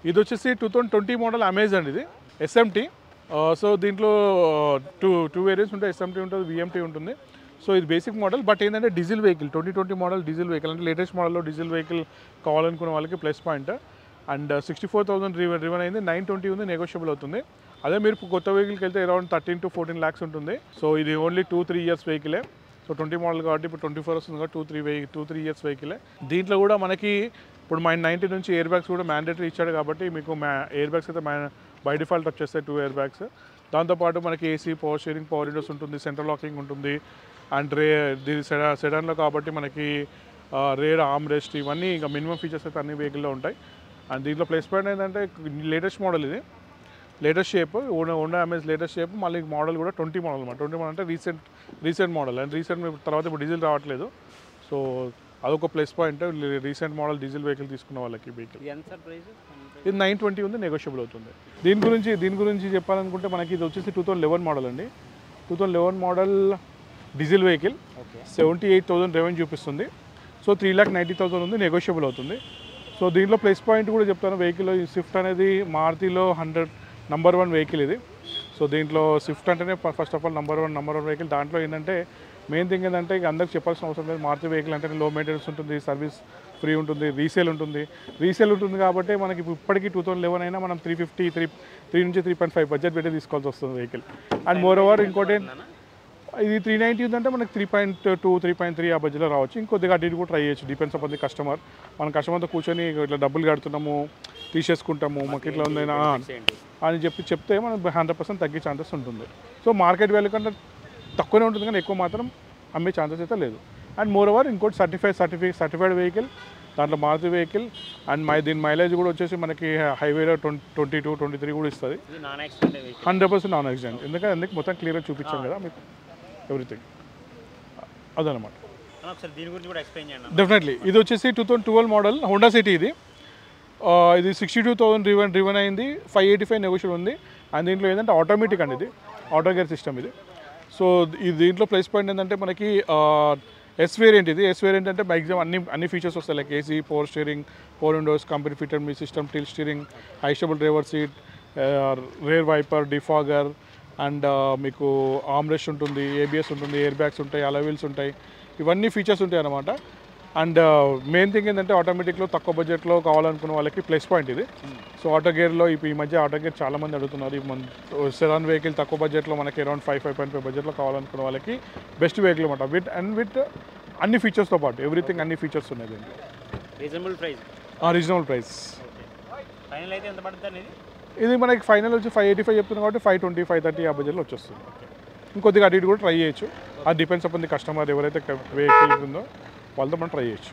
ఇది వచ్చేసి 2020 model amaze అండి, ఇది ఎస్ఎంటీ. సో దీంట్లో టూ వేరియంట్స్ ఉంటాయి, ఎస్ఎంటీ ఉంటుంది, విఎంటీ ఉంటుంది. సో ఇది బేసిక్ మోడల్, బట్ ఏంటంటే diesel vehicle, 2020 model diesel vehicle అంటే లేటెస్ట్ మోడల్లో డీజిల్ వెహికల్ కావాలనుకునే వాళ్ళకి ప్లస్ పాయింట్. అండ్ 64,000 రివన్ అయింది, 920 ఉంది, నెగోషియబుల్ అవుతుంది. అదే మీరు కొత్త వెహికల్కి వెళ్తే అరౌండ్ 13 to 14 lakhs ఉంటుంది. సో ఇది ఓన్లీ 2-3 years వెహికలే. సో 20 మోడల్ కాబట్టి ఇప్పుడు 24 వస్తుంది కాబట్టి 2-3 years వెహికలే. దీంట్లో కూడా మనకి ఇప్పుడు 90 నుంచి ఎయిర్ బ్యాగ్స్ కూడా మ్యాండేటరీ ఇచ్చాడు కాబట్టి మీకు ఎయిర్ బ్యాగ్స్ అయితే బై డిఫాల్ట్ వచ్చేస్తాయి 2 ఎయిర్ బ్యాగ్స్. దాంతోపాటు మనకి AC, power steering, power Windows ఉంటుంది, సెంట్రల్ లాకింగ్ ఉంటుంది. అండ్ దీని సెడాన్లో కాబట్టి మనకి రేర్ ఆర్మ్ రెస్ట్, ఇవన్నీ ఇంకా మినిమం ఫీచర్స్ అయితే అన్ని వెహికల్లో ఉంటాయి. అండ్ దీంట్లో ప్లస్ పాయింట్ ఏంటంటే లేటెస్ట్ మోడల్, ఇది latest shape, Honda amaze latest shape. మళ్ళీ మోడల్ కూడా 20 మోడల్ అన్నమాట. 20 మోడల్ అంటే రీసెంట్ మోడల్, అండ్ రీసెంట్ తర్వాత ఇప్పుడు డీజిల్ రావట్లేదు. సో అదొక plus point recent model diesel vehicle తీసుకున్న వాళ్ళకి. వెహికల్ ఇది 920 ఉంది, నెగోషియబుల్ అవుతుంది. దీని గురించి చెప్పాలనుకుంటే మనకి ఇది వచ్చేసి 2011 మోడల్ అండి. 2011 మోడల్ డీజిల్ వెహికల్, 78,000 రెవెన్యూ చూపిస్తుంది. సో 3,90,000 ఉంది, నెగోషియబుల్ అవుతుంది. సో దీంట్లో ప్లస్ పాయింట్ కూడా చెప్తాను, వెహికల్ స్విఫ్ట్ అనేది మారుతిలో నంబర్ 1 వెహికల్ ఇది. సో దీంట్లో స్విఫ్ట్ అంటేనే first of all number one vehicle. దాంట్లో ఏంటంటే మెయిన్ థింగ్ ఏంటంటే ఇక అందరికి చెప్పాల్సిన అవసరం లేదు, మారుతి వెహికల్ అంటే లో మెయింటెనెన్స్ ఉంటుంది, సర్వీస్ ఫ్రీ ఉంటుంది, రీసేల్ ఉంటుంది కాబట్టి మనకి ఇప్పటికీ 2011 అయినా మనం 3 నుంచి 3.5 బడ్జెట్ పెట్టి తీసుకోవాల్సి వస్తుంది వెహికల్. అండ్ మోర్ ఓవర్ ఇంకోటి ఇది 390 ఉందంటే మనకి 3.2, 3.3 ఆ బడ్జెట్లో రావచ్చు. ఇంకొద్దిగా అటు కూడా ట్రై చేయొచ్చు, డిపెండ్స్ అపాన్ ది కస్టమర్. మనం కస్టమర్తో కూర్చొని ఇట్లా డబ్బులు కడుతున్నాము, తీసేసుకుంటాము, మాకు ఇట్లా ఉందైనా అని చెప్తే మనం 100% తగ్గే ఛాన్సెస్ ఉంటుంది. సో మార్కెట్ వాల్యూ కంటే తక్కువనే ఉంటుంది, కానీ ఎక్కువ మాత్రం అమ్మే ఛాన్సెస్ అయితే లేదు. అండ్ మోర్ ఓవర్ ఇంకోటి సర్టిఫైడ్ వెహికల్, దాంట్లో మారుతి వెహికల్. అండ్ దీని మైలేజ్ కూడా వచ్చేసి మనకి హైవేలో 22-23 కూడా ఇస్తుంది. 100% నాన్ యాక్సిడెంట్, ఎందుకంటే మొత్తం క్లియర్గా చూపించాం కదా మీకు ఎవ్రీథింగ్, అదనమాట. డెఫినెట్లీ ఇది వచ్చేసి 2012 మోడల్ హోండా సిటీ. ఇది 62,000 రివన్ అయింది, 585 నెగోషియబుల్ ఉంది. అండ్ దీంట్లో ఏంటంటే ఆటోమేటిక్ అండి, ఇది ఆటో గేర్ సిస్టమ్ ఇది. సో దీంట్లో ప్లస్ పాయింట్ ఏంటంటే మనకి ఎస్ వేరియంట్. ఇది ఎస్ వేరియంట్ అంటే మ్యాక్సిమం అన్ని ఫీచర్స్ వస్తాయి, like AC, power steering, power windows, company fitted మీ system, tilt steering, height adjustable driver seat, rear wiper, defogger, and మీకు ఆర్మ్ రెస్ట్ ఉంటుంది, ఏబిఎస్ ఉంటుంది, ఎయిర్ బ్యాగ్స్ ఉంటాయి, అలా వీల్స్ ఉంటాయి, ఇవన్నీ ఫీచర్స్ ఉంటాయి అన్నమాట. అండ్ మెయిన్ థింగ్ ఏంటంటే ఆటోమేటిక్లో తక్కువ బడ్జెట్లో కావాలనుకున్న వాళ్ళకి ప్లస్ పాయింట్ ఇది. సో ఆటో గేర్లో ఈ మధ్య ఆటో గేర్ చాలామంది అడుగుతున్నారు. సెడాన్ వెహికల్ తక్కువ బడ్జెట్లో మనకి అరౌండ్ 5.5 బడ్జెట్లో కావాలనుకున్న వాళ్ళకి బెస్ట్ వెహికల్ అనమాట. విత్ అన్ని ఫీచర్స్తో పాటు ఎవ్రీథింగ్, అన్ని ఫీచర్స్ ఉన్నాయి దీంట్లో. Reasonable price. ఇది మనకి ఫైనల్ వచ్చి 585 చెప్తున్నాం కాబట్టి 520, 530 ఆ బడ్జెట్లో వచ్చేస్తుంది. ఇంకొద్దిగా అటు ఇటు కూడా ట్రై చేయొచ్చు, అది డిపెండ్స్ అపాన్ ది కస్టమర్, ఎవరైతే వెహికల్ ఉందో వాళ్ళతో మనం ట్రై చేయొచ్చు.